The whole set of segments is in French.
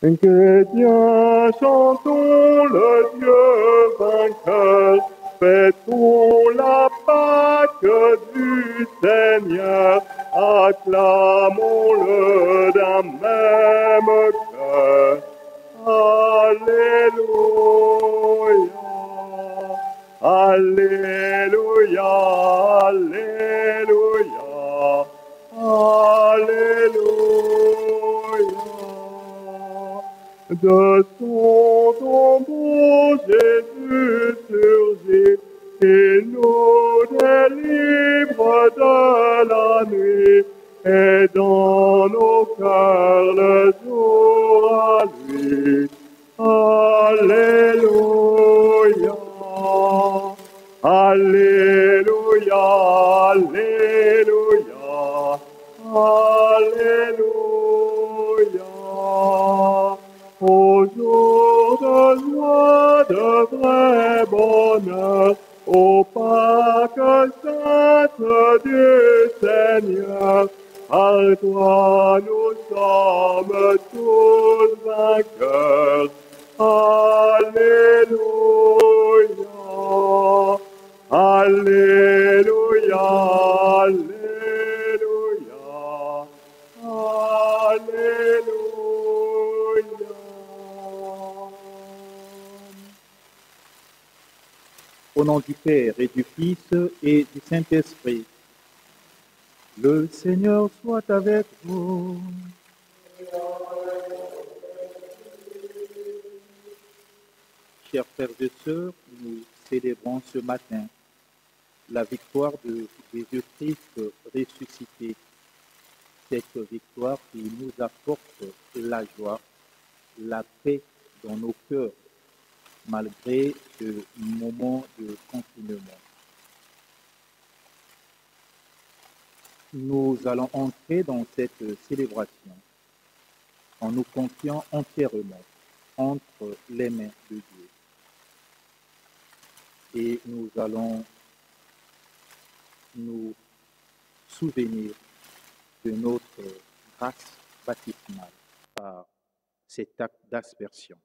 Que Dieu, chantons le Dieu vainqueur, fêtons la Pâque du Seigneur, acclamons-le d'un même cœur. Alléluia, Alléluia, Alléluia, Alléluia. De son tombeau Jésus surgit, il nous délivre de la nuit, et dans nos cœurs le jour à lui. Alléluia, Alléluia, Alléluia, Alléluia. Au jour de joie, de vrai bonheur, au Pâques sainte du Seigneur, par toi nous sommes tous vainqueurs. Alléluia, Alléluia, Alléluia, Alléluia. Au nom du Père et du Fils et du Saint-Esprit, le Seigneur soit avec vous. Chers frères et sœurs, nous célébrons ce matin la victoire de Jésus-Christ ressuscité. Cette victoire qui nous apporte la joie, la paix dans nos cœurs, malgré ce moment de confinement. Nous allons entrer dans cette célébration en nous confiant entièrement entre les mains de Dieu. Et nous allons nous souvenir de notre grâce baptismale par cet acte d'aspersion.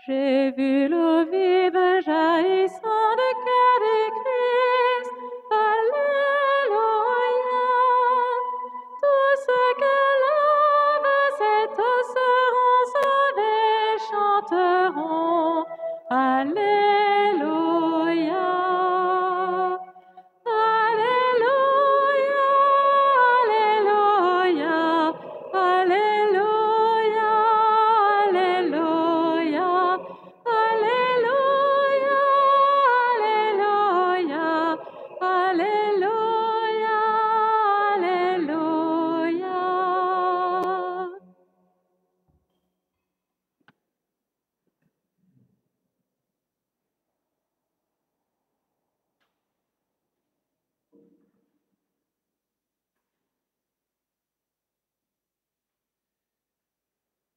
J'ai vu l'eau vive jaillissant du cœur du Christ. Alléluia. Tous ceux que louent cette eau seront sauvés, chanteront. Alléluia. Alléluia. Alléluia. Alléluia. Alléluia, Alléluia, Alléluia, Alléluia.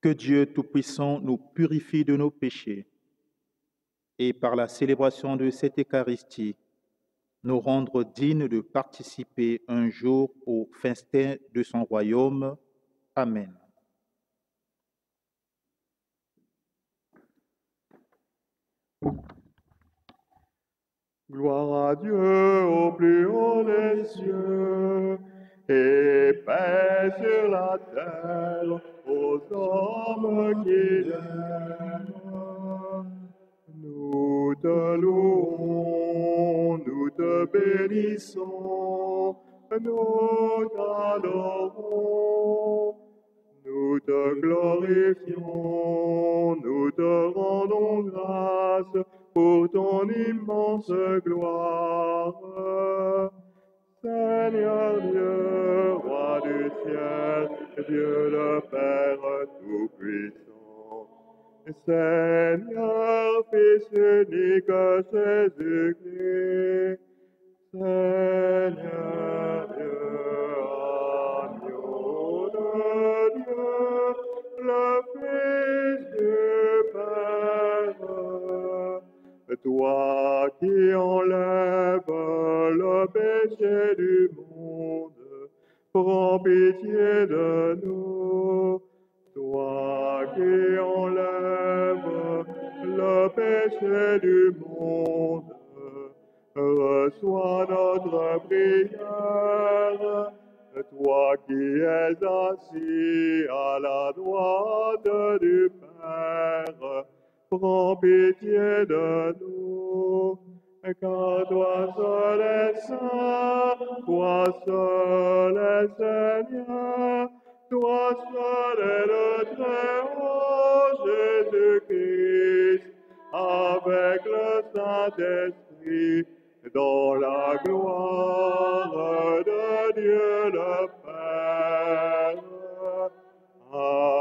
Que Dieu Tout-Puissant nous purifie de nos péchés et par la célébration de cette Eucharistie, nous rendre dignes de participer un jour au festin de son royaume. Amen. Gloire à Dieu au plus haut des cieux, et paix sur la terre aux hommes qu'il aime. Nous te louons, nous te bénissons, nous t'adorons, nous te glorifions, nous te rendons grâce pour ton immense gloire. Seigneur Dieu, roi du ciel, Dieu le Père Tout-Puissant, Seigneur, Fils unique Jésus-Christ, Seigneur Dieu, agneau de Dieu, le Fils du Père, Toi qui enlèves le péché du monde, prends pitié de nous. Toi qui enlèves le péché du monde, reçois notre prière. Toi qui es assis à la droite du Père, prends pitié de nous. Car toi seul es saint, toi seul es Seigneur, toi seul est le Très-Haut Jésus-Christ, avec le Saint-Esprit, dans la gloire de Dieu le Père. Amen.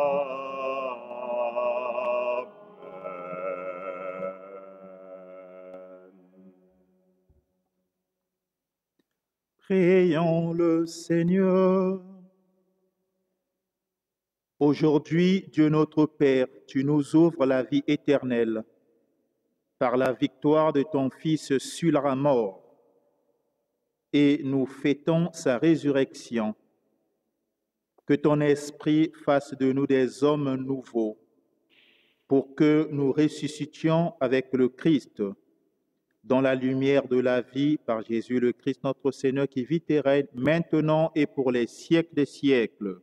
Prions le Seigneur. Aujourd'hui, Dieu notre Père, tu nous ouvres la vie éternelle par la victoire de ton Fils sur la mort, et nous fêtons sa résurrection. Que ton esprit fasse de nous des hommes nouveaux, pour que nous ressuscitions avec le Christ dans la lumière de la vie par Jésus le Christ notre Seigneur, qui vit et règne maintenant et pour les siècles des siècles.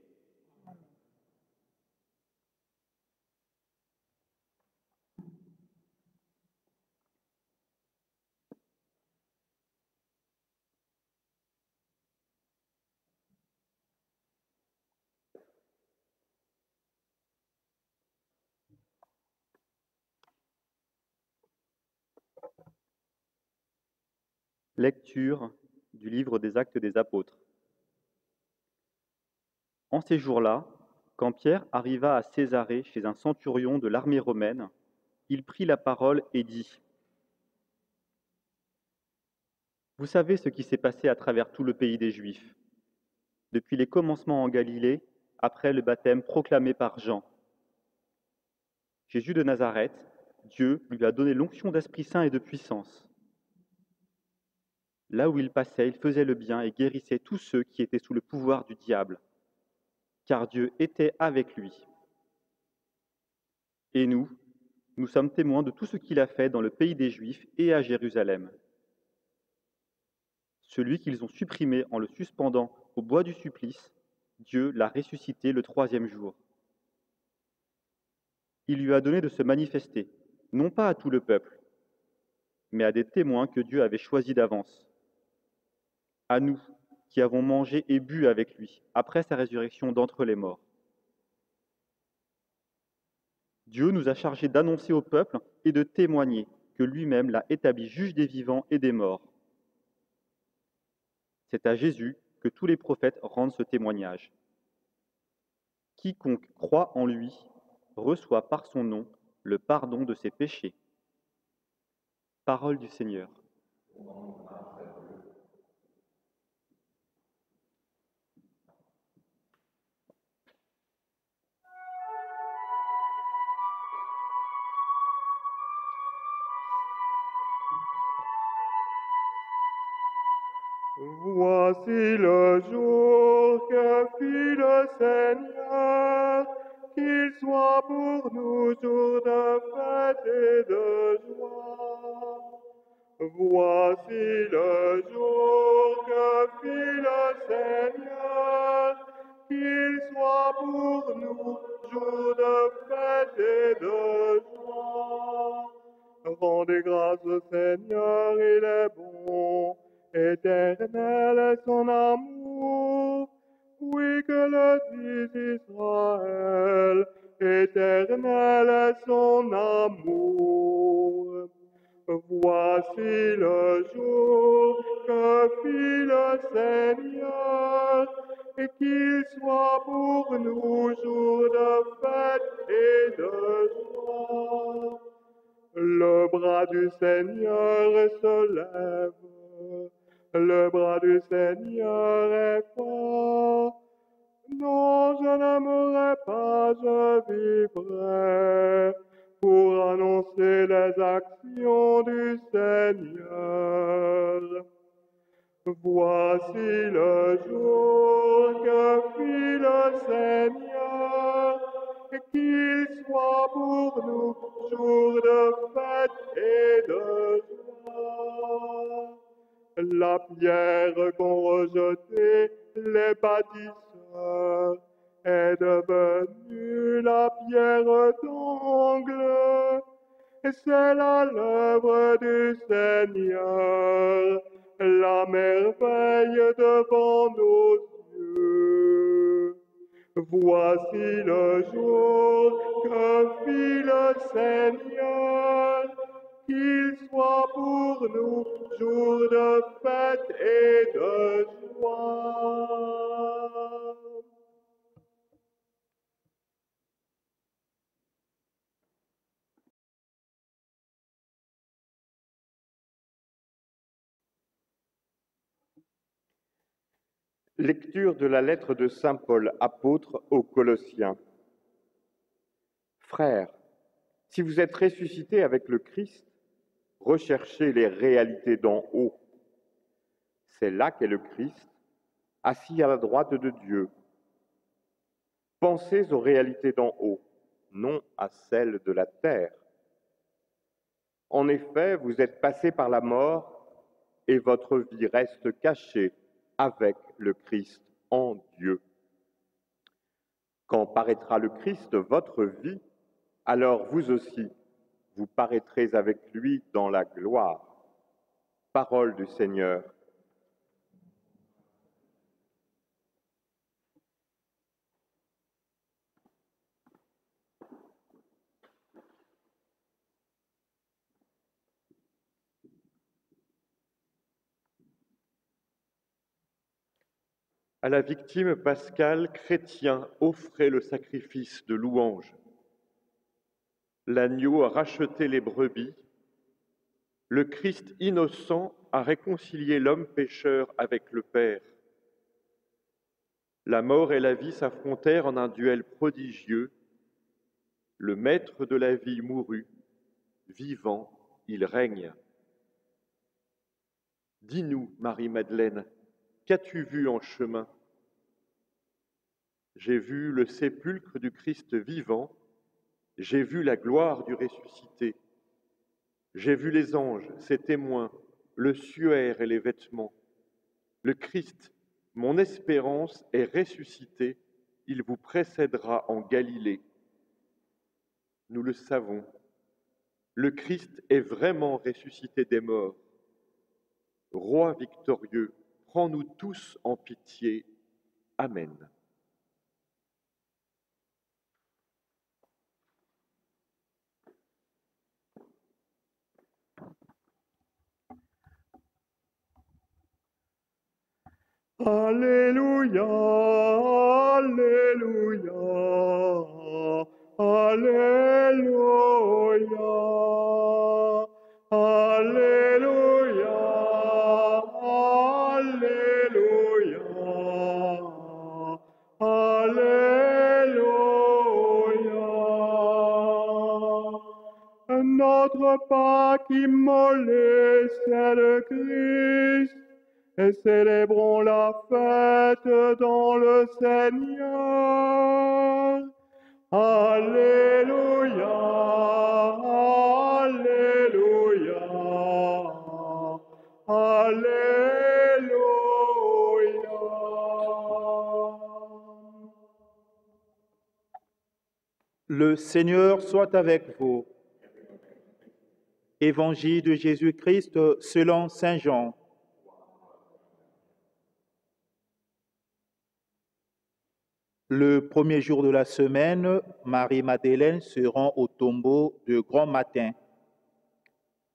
Lecture du livre des Actes des Apôtres. En ces jours-là, quand Pierre arriva à Césarée chez un centurion de l'armée romaine, il prit la parole et dit : « Vous savez ce qui s'est passé à travers tout le pays des Juifs, depuis les commencements en Galilée, après le baptême proclamé par Jean. Jésus de Nazareth, Dieu lui a donné l'onction d'Esprit Saint et de puissance. Là où il passait, il faisait le bien et guérissait tous ceux qui étaient sous le pouvoir du diable, car Dieu était avec lui. Et nous sommes témoins de tout ce qu'il a fait dans le pays des Juifs et à Jérusalem. Celui qu'ils ont supprimé en le suspendant au bois du supplice, Dieu l'a ressuscité le 3e jour. Il lui a donné de se manifester, non pas à tout le peuple, mais à des témoins que Dieu avait choisis d'avance. À nous, qui avons mangé et bu avec lui, après sa résurrection d'entre les morts. Dieu nous a chargés d'annoncer au peuple et de témoigner que lui-même l'a établi juge des vivants et des morts. C'est à Jésus que tous les prophètes rendent ce témoignage. Quiconque croit en lui reçoit par son nom le pardon de ses péchés. Parole du Seigneur. Voici le jour que fit le Seigneur, qu'il soit pour nous jour de fête et de joie. Voici le jour que fit le Seigneur, qu'il soit pour nous jour de fête et de joie. Rendez grâce au Seigneur, il est bon. Éternel est son amour, oui que le dise Israël, éternel est son amour. Voici le jour que fit le Seigneur, et qu'il soit pour nous jour de fête et de joie. Le bras du Seigneur se lève. Le bras du Seigneur est fort. Non, je ne mourrai pas, je vivrai pour annoncer les actions du Seigneur. Voici le jour que fit le Seigneur, qu'il soit pour nous jour de fête et de joie. La pierre qu'ont rejetée les bâtisseurs est devenue la pierre d'angle. C'est là l'œuvre du Seigneur, la merveille devant nos yeux. Voici le jour que fit le Seigneur, qu'il soit pour nous jour de fête et de joie. Lecture de la lettre de saint Paul, apôtre aux Colossiens. Frères, si vous êtes ressuscités avec le Christ, recherchez les réalités d'en haut. C'est là qu'est le Christ, assis à la droite de Dieu. Pensez aux réalités d'en haut, non à celles de la terre. En effet, vous êtes passés par la mort et votre vie reste cachée avec le Christ en Dieu. Quand paraîtra le Christ, votre vie, alors vous aussi, vous paraîtrez avec lui dans la gloire. Parole du Seigneur. À la victime pascale, chrétien offrait le sacrifice de louange. L'agneau a racheté les brebis. Le Christ innocent a réconcilié l'homme pécheur avec le Père. La mort et la vie s'affrontèrent en un duel prodigieux. Le maître de la vie mourut. Vivant, il règne. Dis-nous, Marie-Madeleine, qu'as-tu vu en chemin? J'ai vu le sépulcre du Christ vivant, j'ai vu la gloire du ressuscité. J'ai vu les anges, ses témoins, le suaire et les vêtements. Le Christ, mon espérance, est ressuscité, il vous précédera en Galilée. Nous le savons, le Christ est vraiment ressuscité des morts. Roi victorieux, prends-nous tous en pitié. Amen. Alléluia, Alléluia, Alléluia, Alléluia, Alléluia, Alléluia. Notre Pâque immolé, c'est le Christ. Et célébrons la fête dans le Seigneur. Alléluia, Alléluia, Alléluia. Le Seigneur soit avec vous. Évangile de Jésus-Christ selon saint Jean. Le premier jour de la semaine, Marie-Madeleine se rend au tombeau de grand matin.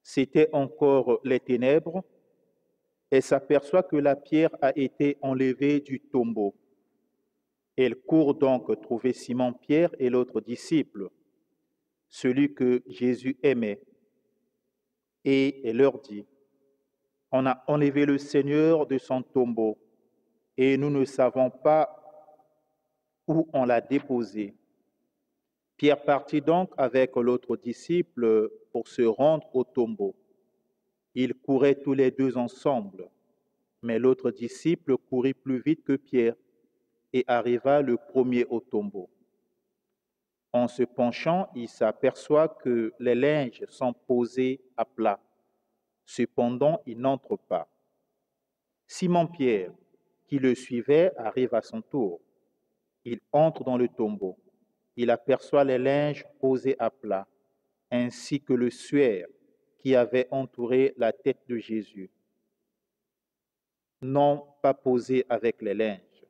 C'était encore les ténèbres. Elle s'aperçoit que la pierre a été enlevée du tombeau. Elle court donc trouver Simon-Pierre et l'autre disciple, celui que Jésus aimait. Et elle leur dit, « On a enlevé le Seigneur de son tombeau et nous ne savons pas où on l'a déposé. » Pierre partit donc avec l'autre disciple pour se rendre au tombeau. Ils couraient tous les deux ensemble, mais l'autre disciple courut plus vite que Pierre et arriva le premier au tombeau. En se penchant, il s'aperçoit que les linges sont posés à plat. Cependant, il n'entre pas. Simon-Pierre, qui le suivait, arrive à son tour. Il entre dans le tombeau. Il aperçoit les linges posés à plat, ainsi que le suaire qui avait entouré la tête de Jésus. Non pas posé avec les linges,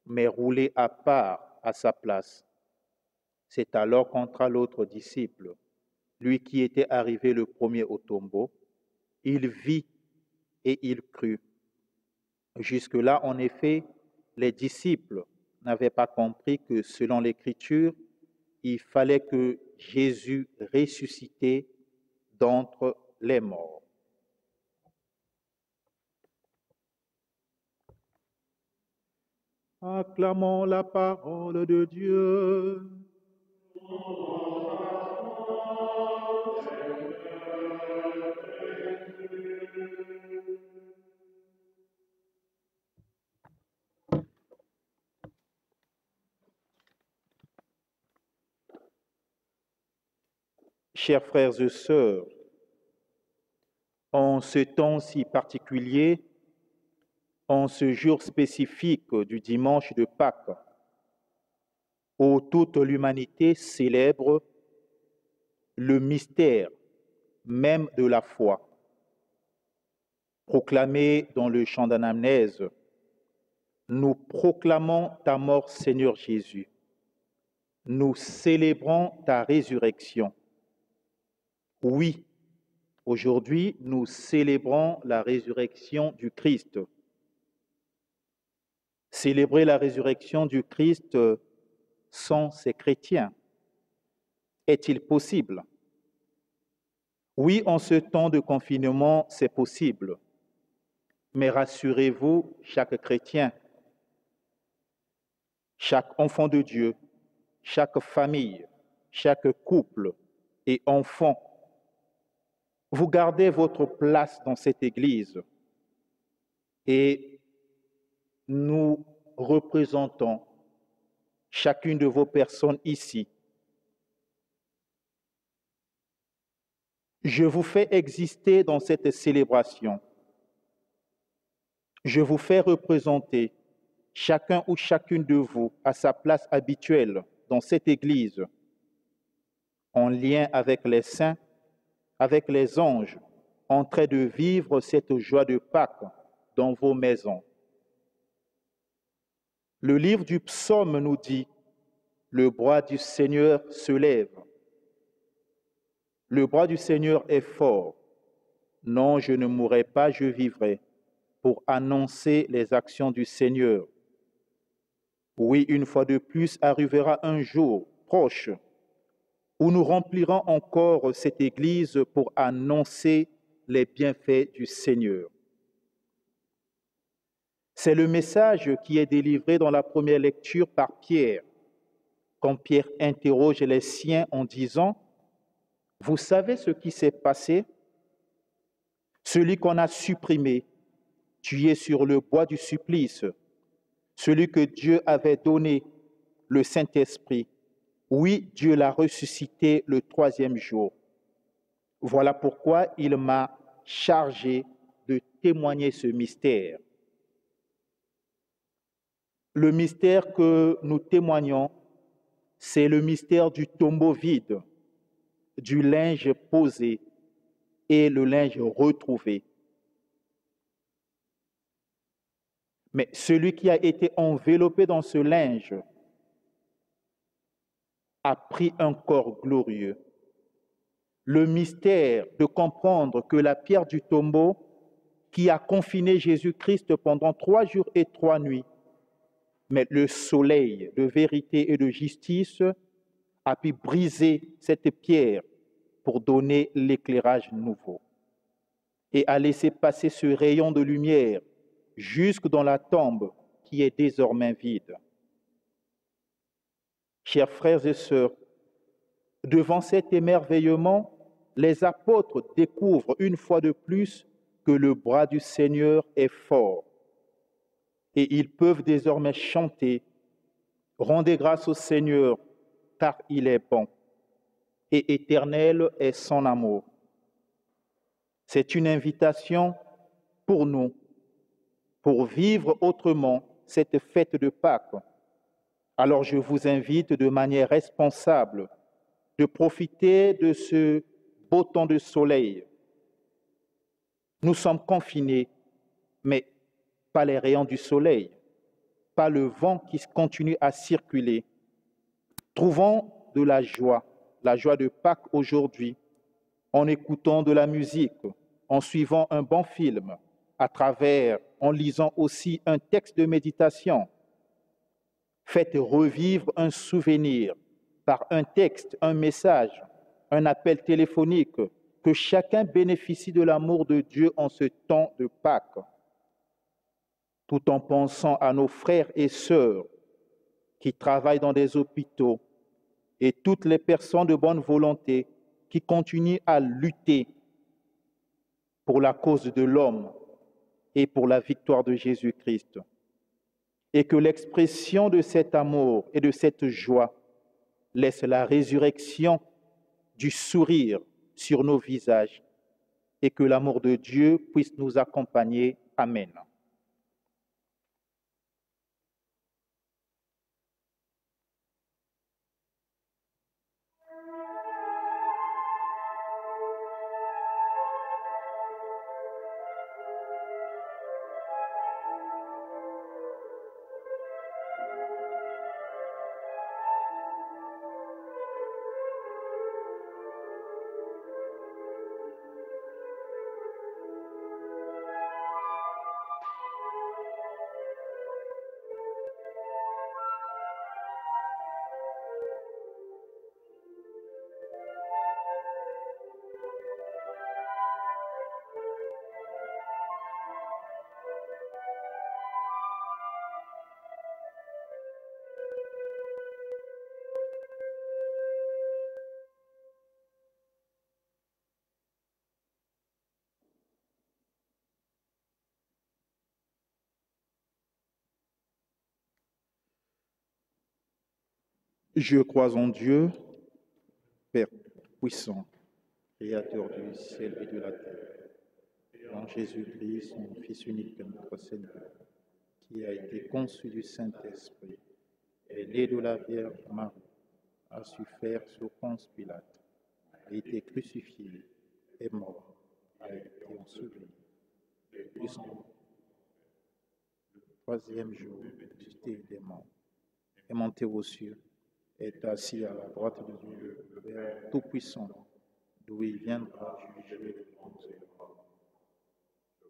mais roulé à part à sa place. C'est alors qu'entra l'autre disciple, lui qui était arrivé le premier au tombeau. Il vit et il crut. Jusque-là, en effet, les disciples n'avaient pas compris que, selon l'Écriture, il fallait que Jésus ressuscité d'entre les morts. Acclamons la parole de Dieu. Chers frères et sœurs, en ce temps si particulier, en ce jour spécifique du dimanche de Pâques, où toute l'humanité célèbre le mystère même de la foi, proclamé dans le chant d'anamnèse, nous proclamons ta mort, Seigneur Jésus. Nous célébrons ta résurrection. Oui, aujourd'hui, nous célébrons la résurrection du Christ. Célébrer la résurrection du Christ sans ces chrétiens, est-il possible? Oui, en ce temps de confinement, c'est possible. Mais rassurez-vous, chaque chrétien, chaque enfant de Dieu, chaque famille, chaque couple et enfant, vous gardez votre place dans cette Église et nous représentons chacune de vos personnes ici. Je vous fais exister dans cette célébration. Je vous fais représenter chacun ou chacune de vous à sa place habituelle dans cette Église, en lien avec les saints, avec les anges, en train de vivre cette joie de Pâques dans vos maisons. Le livre du psaume nous dit, le bras du Seigneur se lève. Le bras du Seigneur est fort. Non, je ne mourrai pas, je vivrai, pour annoncer les actions du Seigneur. Oui, une fois de plus, arrivera un jour proche où nous remplirons encore cette Église pour annoncer les bienfaits du Seigneur. C'est le message qui est délivré dans la première lecture par Pierre, quand Pierre interroge les siens en disant « Vous savez ce qui s'est passé? Celui qu'on a supprimé, tué sur le bois du supplice, celui que Dieu avait donné, le Saint-Esprit, oui, Dieu l'a ressuscité le troisième jour. Voilà pourquoi il m'a chargé de témoigner ce mystère. Le mystère que nous témoignons, c'est le mystère du tombeau vide, du linge posé et le linge retrouvé. Mais celui qui a été enveloppé dans ce linge a pris un corps glorieux. Le mystère de comprendre que la pierre du tombeau qui a confiné Jésus-Christ pendant 3 jours et 3 nuits, mais le soleil de vérité et de justice a pu briser cette pierre pour donner l'éclairage nouveau et a laissé passer ce rayon de lumière jusque dans la tombe qui est désormais vide. Chers frères et sœurs, Devant cet émerveillement, les apôtres découvrent une fois de plus que le bras du Seigneur est fort et ils peuvent désormais chanter « Rendez grâce au Seigneur, car il est bon et éternel est son amour ». C'est une invitation pour nous, pour vivre autrement cette fête de Pâques. Alors je vous invite de manière responsable de profiter de ce beau temps de soleil. Nous sommes confinés, mais pas les rayons du soleil, pas le vent qui continue à circuler. Trouvons de la joie de Pâques aujourd'hui, en écoutant de la musique, en suivant un bon film, en lisant aussi un texte de méditation. Faites revivre un souvenir par un texte, un message, un appel téléphonique, que chacun bénéficie de l'amour de Dieu en ce temps de Pâques, tout en pensant à nos frères et sœurs qui travaillent dans des hôpitaux et toutes les personnes de bonne volonté qui continuent à lutter pour la cause de l'homme et pour la victoire de Jésus-Christ. Et que l'expression de cet amour et de cette joie laisse la résurrection du sourire sur nos visages et que l'amour de Dieu puisse nous accompagner. Amen. Je crois en Dieu, Père puissant, Créateur du ciel et de la terre, en Jésus-Christ, son Fils unique, notre Seigneur, qui a été conçu du Saint-Esprit, est né de la Vierge Marie, a souffert sous Ponce Pilate, a été crucifié, est mort, a été enseveli, est descendu. Le troisième jour, ressuscité des morts, est monté aux cieux, est assis à la droite de Dieu, le Père Tout-Puissant, d'où il viendra juger les bons et les morts.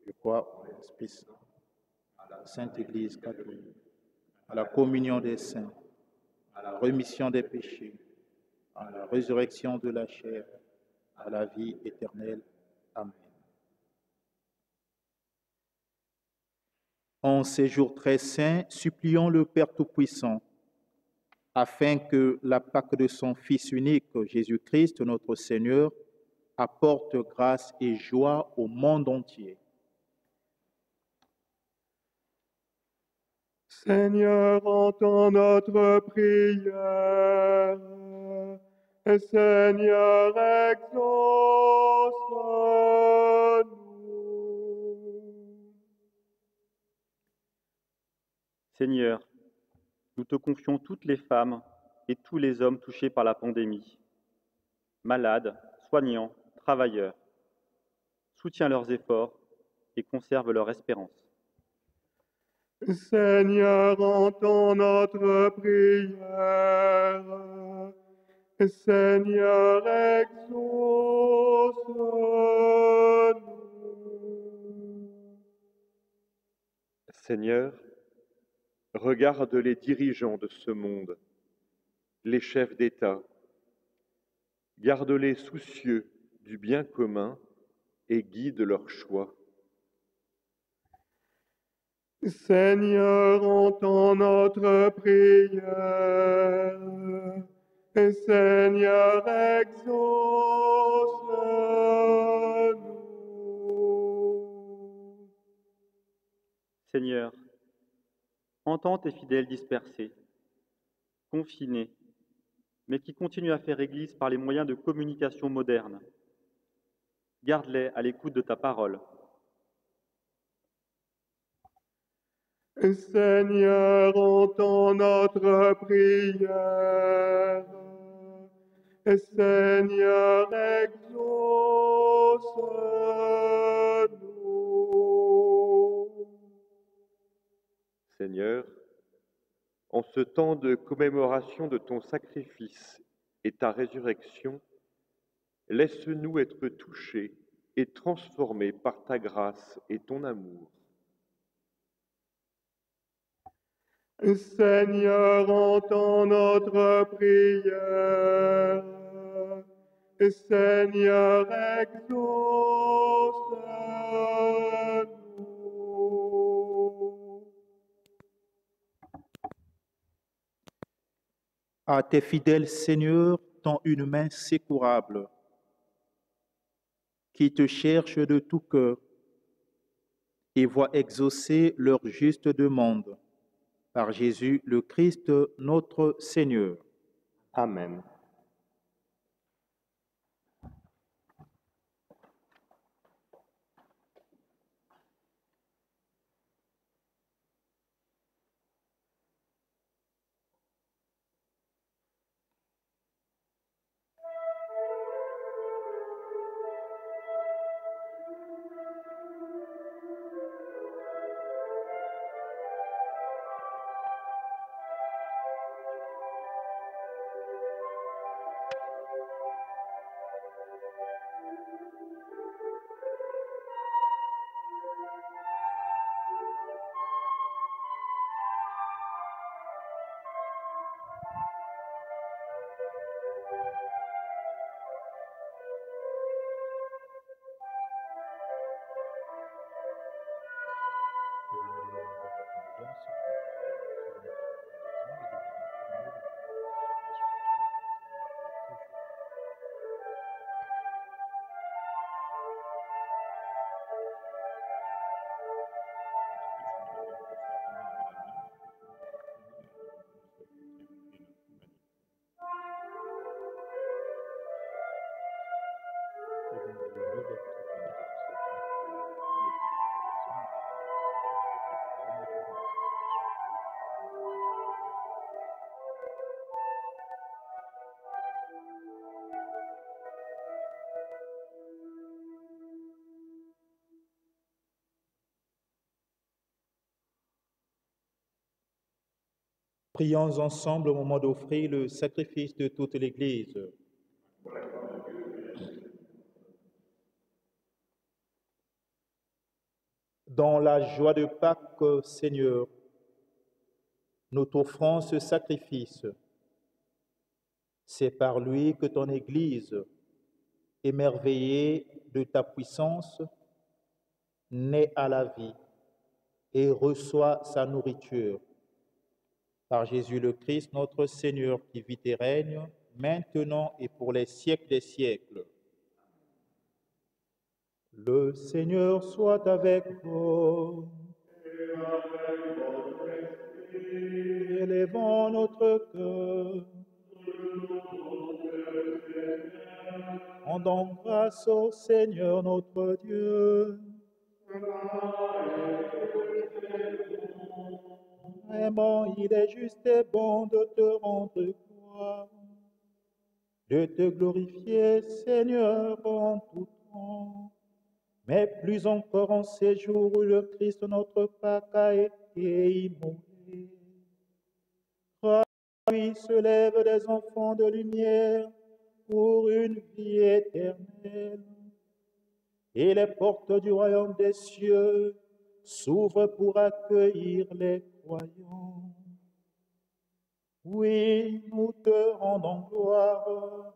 Je crois au Esprit Saint, à la Sainte Église catholique, à la communion des saints, à la rémission des péchés, à la résurrection de la chair, à la vie éternelle. Amen. En ces jours très saints, supplions le Père Tout-Puissant, afin que la Pâque de son Fils unique, Jésus-Christ, notre Seigneur, apporte grâce et joie au monde entier. Seigneur, entends notre prière. Seigneur, exauce-nous. Seigneur, nous te confions toutes les femmes et tous les hommes touchés par la pandémie, malades, soignants, travailleurs. Soutiens leurs efforts et conserve leur espérance. Seigneur, entends notre prière. Seigneur, exauce-nous. Seigneur, regarde les dirigeants de ce monde, les chefs d'État. Garde-les soucieux du bien commun et guide leurs choix. Seigneur, entends notre prière. Seigneur, exauce-nous. Seigneur, entends tes fidèles dispersés, confinés, mais qui continuent à faire Église par les moyens de communication modernes. Garde-les à l'écoute de ta parole. Seigneur, entends notre prière. Seigneur, exauce-nous. Seigneur, en ce temps de commémoration de ton sacrifice et ta résurrection, laisse-nous être touchés et transformés par ta grâce et ton amour. Seigneur, entends notre prière. Seigneur, exauce-nous. À tes fidèles, Seigneur, tends une main secourable, qui te cherchent de tout cœur et voient exaucer leur juste demande. Par Jésus le Christ, notre Seigneur. Amen. Prions ensemble au moment d'offrir le sacrifice de toute l'Église. Dans la joie de Pâques, Seigneur, nous t'offrons ce sacrifice. C'est par lui que ton Église, émerveillée de ta puissance, naît à la vie et reçoit sa nourriture. Par Jésus le Christ, notre Seigneur, qui vit et règne, maintenant et pour les siècles des siècles. Le Seigneur soit avec vous. Élevons notre cœur. Rendons grâce au Seigneur notre Dieu. Vraiment, il est juste et bon de te rendre gloire, de te glorifier, Seigneur, en tout temps, mais plus encore en ces jours où le Christ, notre Pâques, a été immolé. Grâce à lui se lèvent des enfants de lumière pour une vie éternelle, et les portes du royaume des cieux s'ouvrent pour accueillir les croyants. Oui, nous te rendons gloire,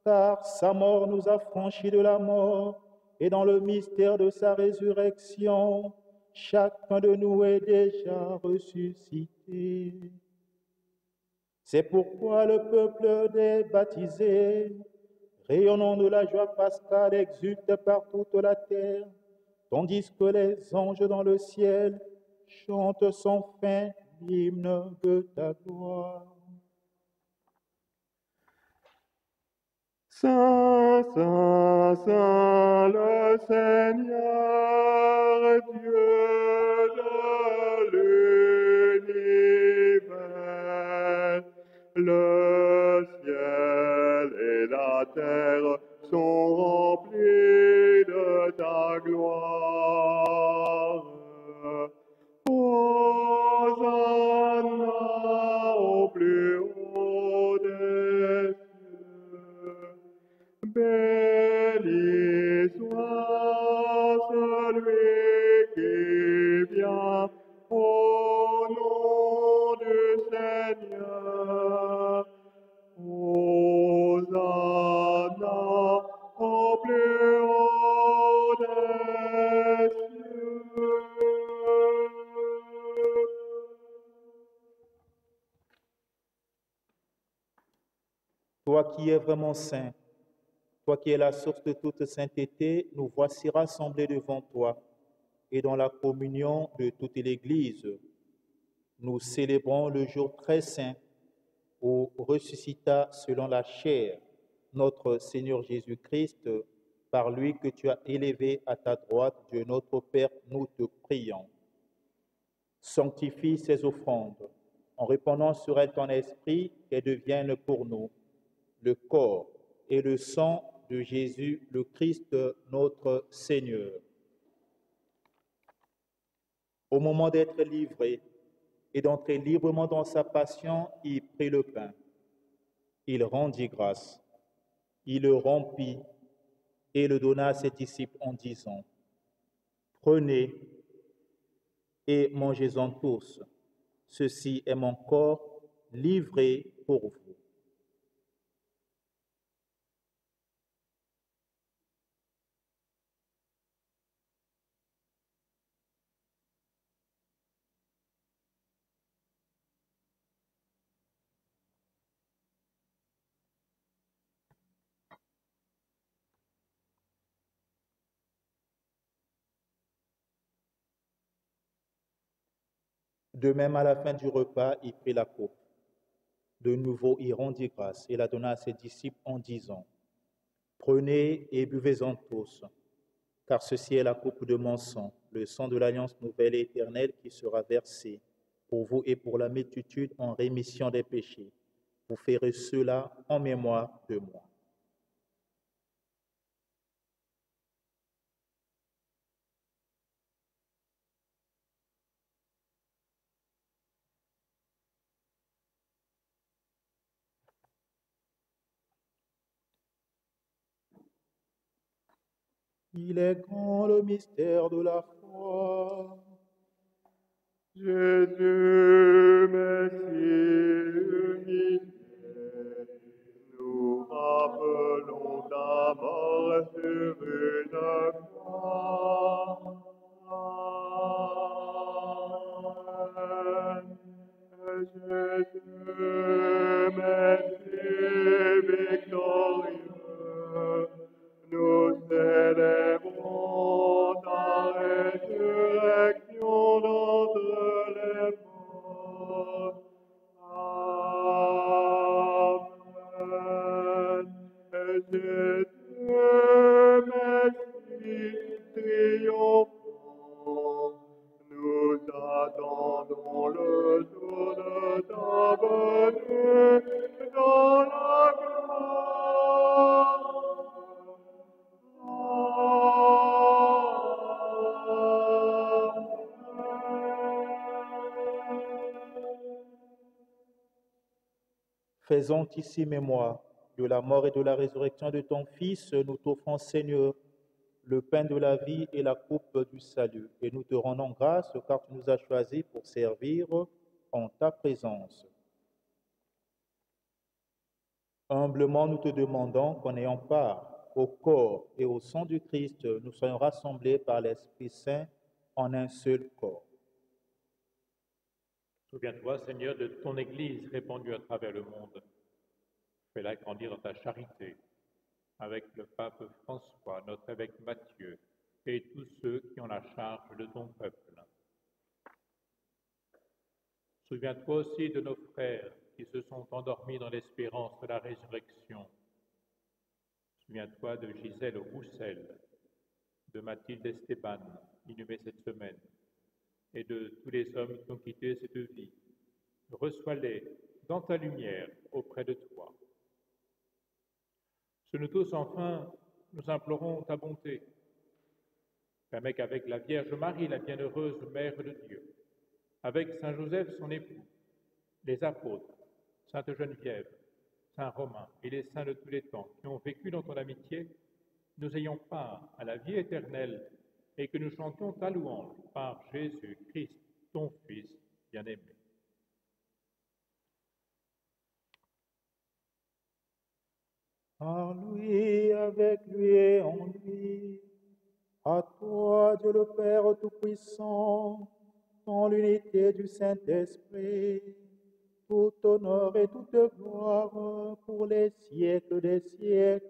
car sa mort nous a franchis de la mort, et dans le mystère de sa résurrection, chacun de nous est déjà ressuscité. C'est pourquoi le peuple des baptisés, rayonnant de la joie pascale, exulte par toute la terre, tandis que les anges dans le ciel chantent sans fin l'hymne de ta gloire. Saint, Saint, Saint, le Seigneur, Dieu de l'univers, le ciel et la terre sont remplis de ta gloire. Hosanna au plus haut des cieux. Béni soit celui qui vient au nom du Seigneur. Hosanna au plus haut des cieux. Toi qui es vraiment saint, toi qui es la source de toute sainteté, nous voici rassemblés devant toi et dans la communion de toute l'Église. Nous célébrons le jour très saint où ressuscita selon la chair notre Seigneur Jésus-Christ, par lui que tu as élevé à ta droite, Dieu notre Père, nous te prions. Sanctifie ces offrandes en répandant sur elles ton esprit, qu'elles deviennent pour nous le corps et le sang de Jésus, le Christ, notre Seigneur. Au moment d'être livré et d'entrer librement dans sa passion, il prit le pain. Il rendit grâce. Il le rompit et le donna à ses disciples en disant, « Prenez et mangez-en tous. Ceci est mon corps livré pour vous. » De même, à la fin du repas, il prit la coupe. De nouveau, il rendit grâce et la donna à ses disciples en disant, « Prenez et buvez-en tous, car ceci est la coupe de mon sang, le sang de l'alliance nouvelle et éternelle qui sera versé pour vous et pour la multitude en rémission des péchés. Vous ferez cela en mémoire de moi. » Il est grand le mystère de la foi. Jésus, Messie unique, nous rappelons ta mort sur une croix. Jésus, Messie victorieux, nous célébrons ta résurrection d'entre les morts. Amen. Jésus, Messie triomphant, nous attendons le jour de ta venue dans la gloire. Faisons ici mémoire de la mort et de la résurrection de ton Fils. Nous t'offrons, Seigneur, le pain de la vie et la coupe du salut. Et nous te rendons grâce car tu nous as choisis pour servir en ta présence. Humblement, nous te demandons qu'en ayant part au corps et au sang du Christ, nous soyons rassemblés par l'Esprit Saint en un seul corps. Souviens-toi, Seigneur, de ton Église répandue à travers le monde. Fais-la grandir dans ta charité, avec le pape François, notre évêque Matthieu, et tous ceux qui ont la charge de ton peuple. Souviens-toi aussi de nos frères qui se sont endormis dans l'espérance de la résurrection. Souviens-toi de Gisèle Roussel, de Mathilde Esteban, inhumée cette semaine, et de tous les hommes qui ont quitté cette vie. Reçois-les dans ta lumière auprès de toi. Sur nous tous, enfin, nous implorons ta bonté. Permets qu'avec la Vierge Marie, la bienheureuse Mère de Dieu, avec Saint Joseph, son époux, les apôtres, Sainte Geneviève, Saint Romain et les saints de tous les temps qui ont vécu dans ton amitié, nous ayons part à la vie éternelle et que nous chantions ta louange par Jésus-Christ, ton Fils bien-aimé. En lui, avec lui et en lui, à toi, Dieu le Père Tout-Puissant, dans l'unité du Saint-Esprit, tout honneur et toute gloire pour les siècles des siècles.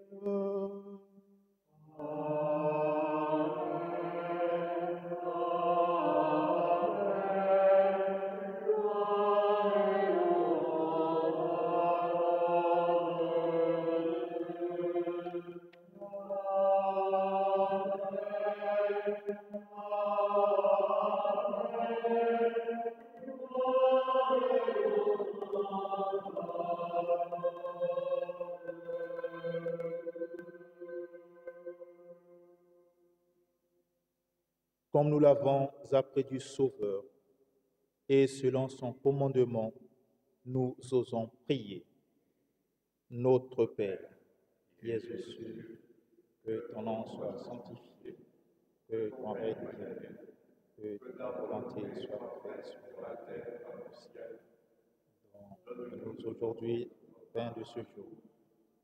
Comme nous l'avons appris du Sauveur, et selon son commandement, nous osons prier. Notre Père, qui es aux cieux, que ton nom soit sanctifié, que ton règne vienne, que ta volonté soit faite sur la terre comme au ciel. Donne-nous aujourd'hui le pain de ce jour.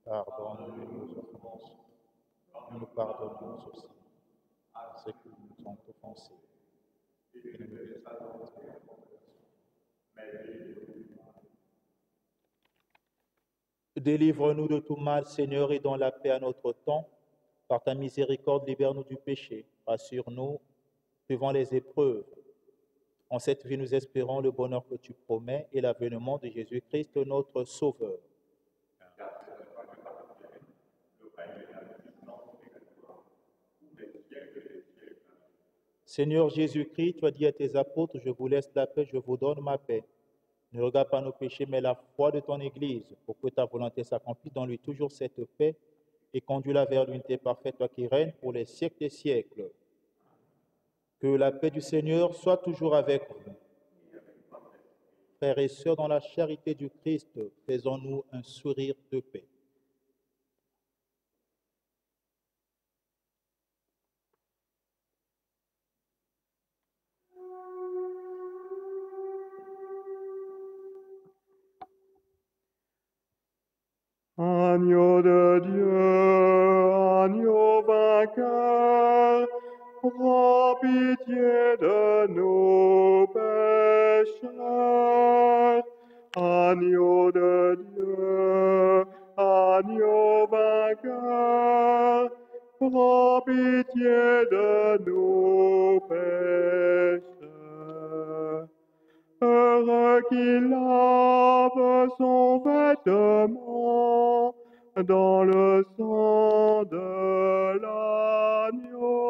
Pardonne-nous nos offenses. Nous nous pardonnons aussi à ceux qui nous ont offensés. Et ne nous laisse pas entrer en tentation, mais délivre-nous du mal. Délivre-nous de tout mal, Seigneur, et donne la paix à notre temps. Par ta miséricorde, libère-nous du péché. Rassure-nous devant les épreuves. En cette vie, nous espérons le bonheur que tu promets et l'avènement de Jésus-Christ, notre Sauveur. Seigneur Jésus-Christ, tu as dit à tes apôtres, je vous laisse la paix, je vous donne ma paix. Ne regarde pas nos péchés, mais la foi de ton Église, pour que ta volonté s'accomplisse dans lui toujours cette paix et conduis-la vers l'unité parfaite, toi qui règnes pour les siècles des siècles. Que la paix du Seigneur soit toujours avec vous. Frères et sœurs, dans la charité du Christ, faisons-nous un sourire de paix. Agneau de Dieu, agneau vainqueur, prends pitié de nos pécheurs. Agneau de Dieu, agneau vainqueur, prends pitié de nos pécheurs. Heureux qui lave son vêtement dans le sang de l'agneau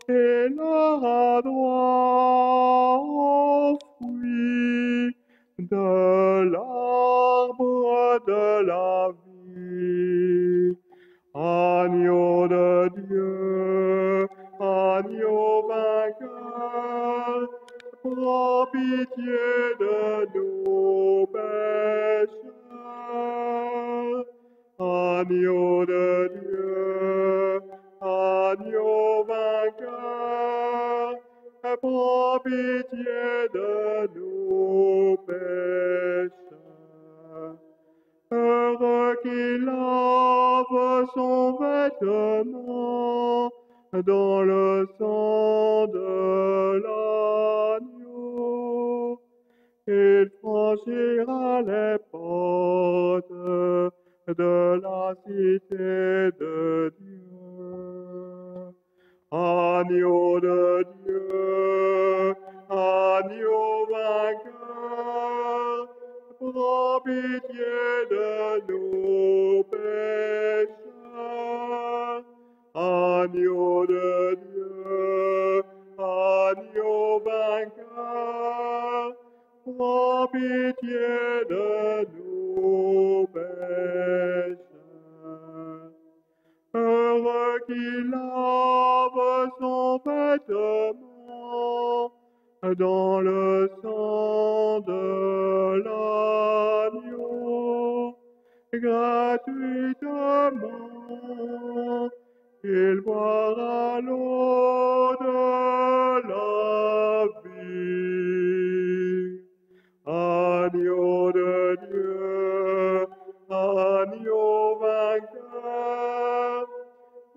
et l'aura droit au fruit de l'arbre de la vie. Agneau de Dieu, agneau vainqueur, prends pitié de nos pécheurs. Agneau de Dieu, agneau vainqueur, prends pitié de nos pécheurs. Heureux qui lave son vêtement dans le sang de l'agneau il franchira les portes de la cité de Dieu. Agneau de Dieu, agneau vainqueur, prends pitié de nos pécheurs. Agneau de Dieu, agneau vainqueur, prends pitié de nos pécheurs. Heureux qui lave son vêtement dans le sang de l'agneau, gratuitement, il boira l'eau de la vie. Agneau de Dieu, agneau vainqueur,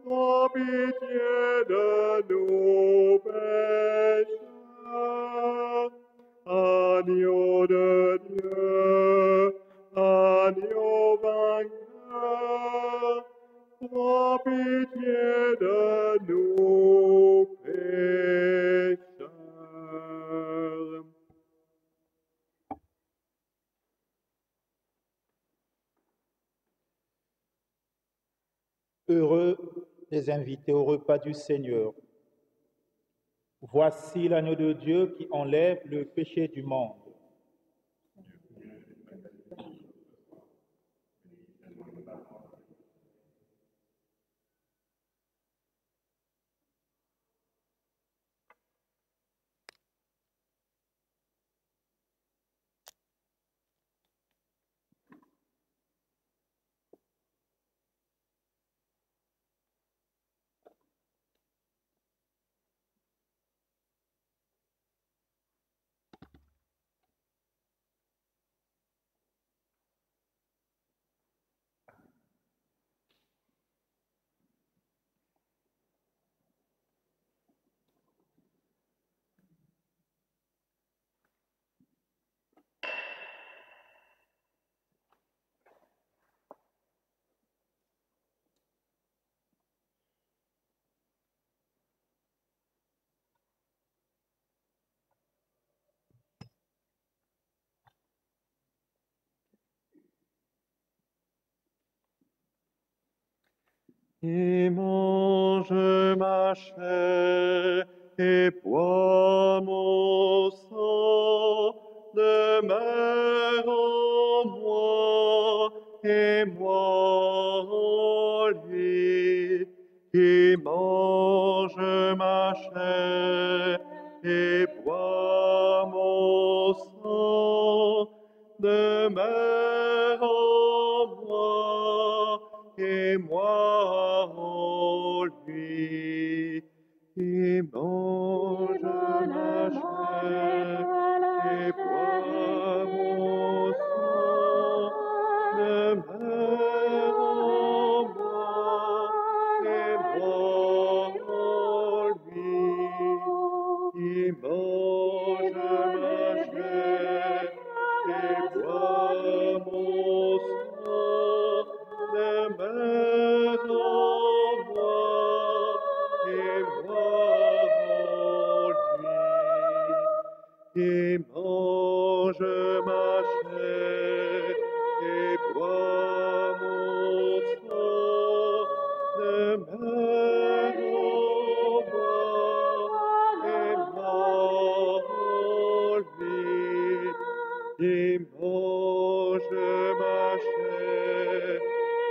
prends pitié de nos pécheurs. Agneau de Dieu, agneau vainqueur, prends pitié de nos pécheurs. Heureux les invités au repas du Seigneur. Voici l'agneau de Dieu qui enlève le péché du monde. Et mange ma chair et bois mon sang, demeure en moi et moi en lui. Qui mange ma chair et bois mon sang, demeure en moi et moi en lui. Qui mange ma chair et boit mon sang, demeure en moi et moi en lui. Qui mange ma chair et boit mon sang, demeure en moi et moi en lui. Qui mange ma chair et boit mon sang, demeure en moi et moi en lui. Qui mange ma chair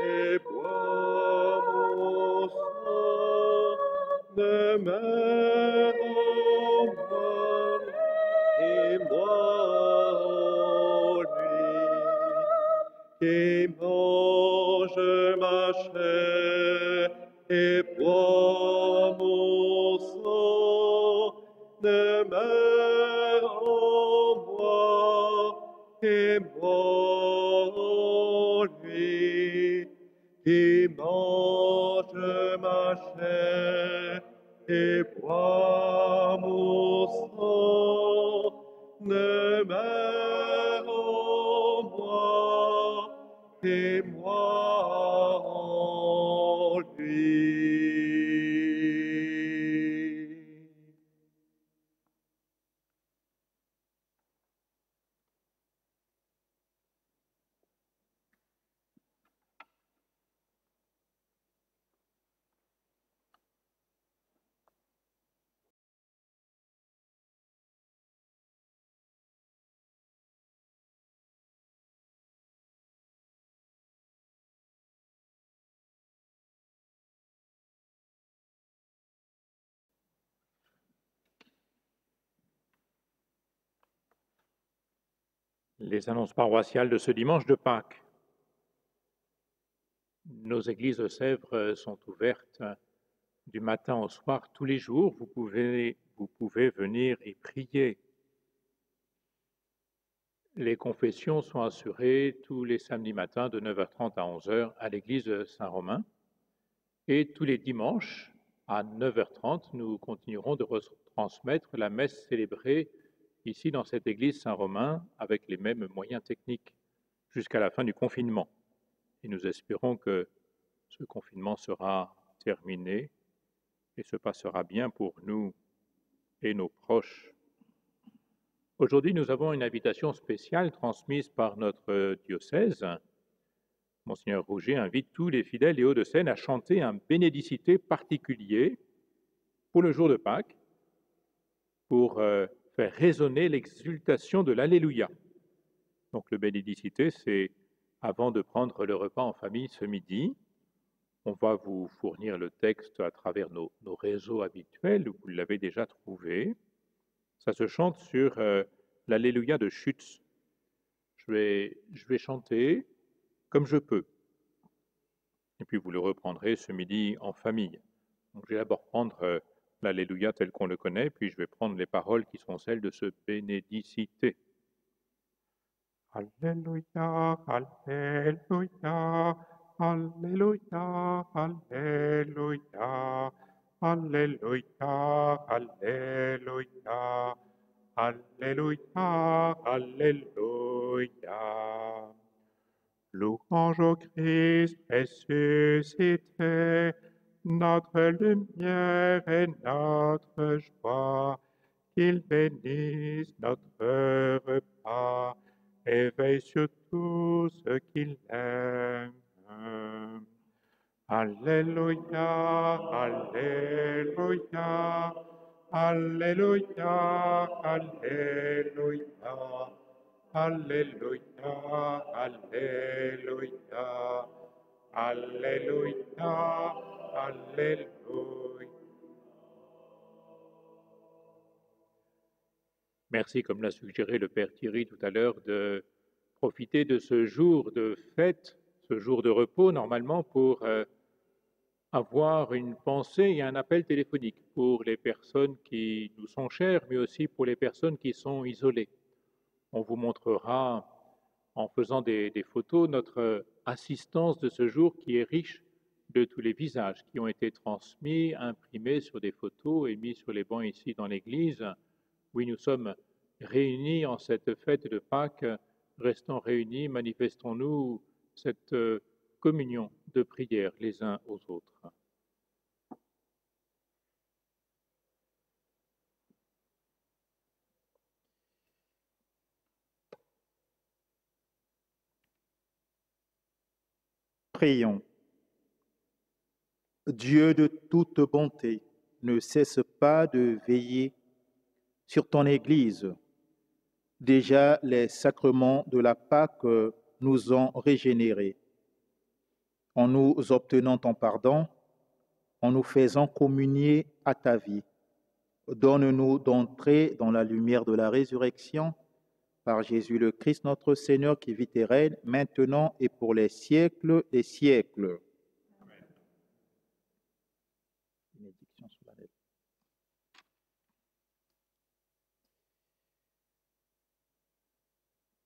et boit mon sang, demeure en moi et moi en lui. Qui mange ma chair et boit mon sang, demeure en moi et moi en lui. Qui mange ma chair et boit mon sang, demeure Les annonces paroissiales de ce dimanche de Pâques. Nos églises de Sèvres sont ouvertes du matin au soir tous les jours. Vous pouvez venir y prier. Les confessions sont assurées tous les samedis matins de 9h30 à 11h à l'église de Saint-Romain. Et tous les dimanches à 9h30, nous continuerons de retransmettre la messe célébrée ici dans cette église Saint-Romain avec les mêmes moyens techniques jusqu'à la fin du confinement. Et nous espérons que ce confinement sera terminé et se passera bien pour nous et nos proches. Aujourd'hui, nous avons une invitation spéciale transmise par notre diocèse. Monseigneur Rouget invite tous les fidèles des Hauts-de-Seine à chanter un bénédicité particulier pour le jour de Pâques, pour faire résonner l'exultation de l'Alléluia. Donc le bénédicité, c'est avant de prendre le repas en famille ce midi. On va vous fournir le texte à travers nos réseaux habituels, où vous l'avez déjà trouvé. Ça se chante sur l'Alléluia de Schütz. Je vais chanter comme je peux. Et puis vous le reprendrez ce midi en famille. Donc je vais d'abord prendre l'Alléluia tel qu'on le connaît, puis je vais prendre les paroles qui sont celles de ce bénédicité. Alléluia, Alléluia, Alléluia, Alléluia, Alléluia, Alléluia, Alléluia, Alléluia. Louange au Christ ressuscité, notre lumière et notre joie, qu'il bénisse notre repas et veille sur tout ce qu'il aime. Alléluia, Alléluia, Alléluia, Alléluia, Alléluia, Alléluia, Alléluia, Alléluia. Merci, comme l'a suggéré le Père Thierry tout à l'heure, de profiter de ce jour de fête, ce jour de repos, normalement, pour avoir une pensée et un appel téléphonique pour les personnes qui nous sont chères, mais aussi pour les personnes qui sont isolées. On vous montrera, en faisant des photos, notre assistance de ce jour qui est riche de tous les visages qui ont été transmis, imprimés sur des photos et mis sur les bancs ici dans l'église. Oui, nous sommes réunis en cette fête de Pâques, restons réunis, manifestons-nous cette communion de prière les uns aux autres. Prions. Dieu de toute bonté, ne cesse pas de veiller sur ton Église. Déjà, les sacrements de la Pâque nous ont régénérés. En nous obtenant ton pardon, en nous faisant communier à ta vie. Donne-nous d'entrer dans la lumière de la résurrection par Jésus le Christ, notre Seigneur, qui vit et règne maintenant et pour les siècles des siècles. Amen. Bénédiction sur la lettre.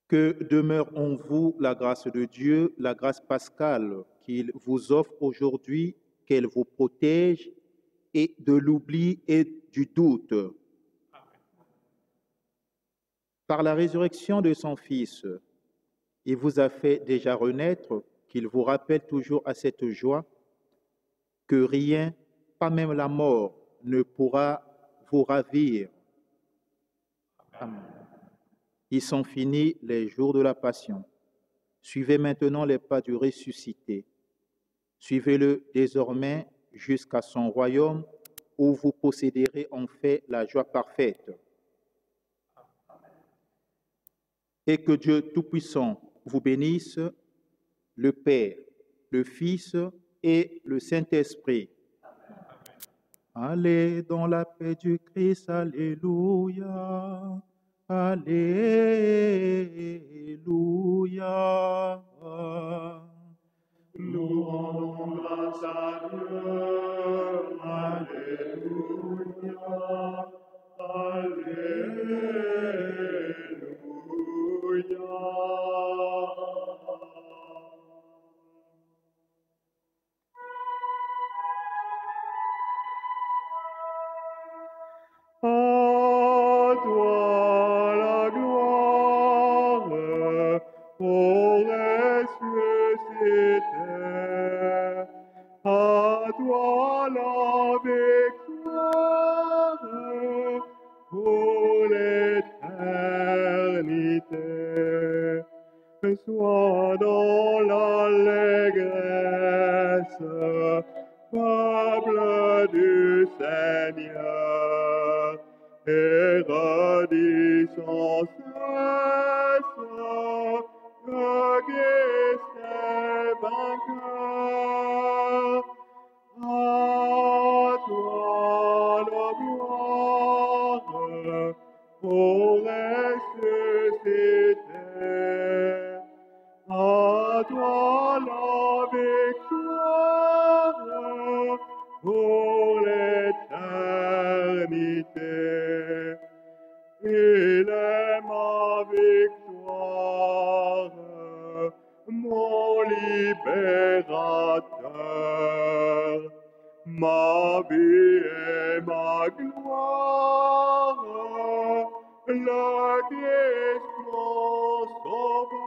Que demeure en vous la grâce de Dieu, la grâce pascale qu'il vous offre aujourd'hui, qu'elle vous protège et de l'oubli et du doute. Par la résurrection de son Fils, il vous a fait déjà renaître, qu'il vous rappelle toujours à cette joie que rien, pas même la mort, ne pourra vous ravir. Amen. Ils sont finis les jours de la passion. Suivez maintenant les pas du ressuscité. Suivez-le désormais jusqu'à son royaume où vous posséderez en fait la joie parfaite. Et que Dieu Tout-Puissant vous bénisse, le Père, le Fils et le Saint-Esprit. Allez dans la paix du Christ, alléluia. Alléluia. Nous rendons grâce à Dieu. Alléluia. Alléluia. À toi la gloire, ô ressuscité. À toi la victoire, pour l'éternité. Sois dans l'allégresse, peuple du Seigneur, et redis sans cesse que Christ est vainqueur. À toi la gloire, ô ressuscité. À toi la victoire pour l'éternité. Il est ma victoire, mon libérateur, ma vie et ma gloire, le Christ mon sauveur.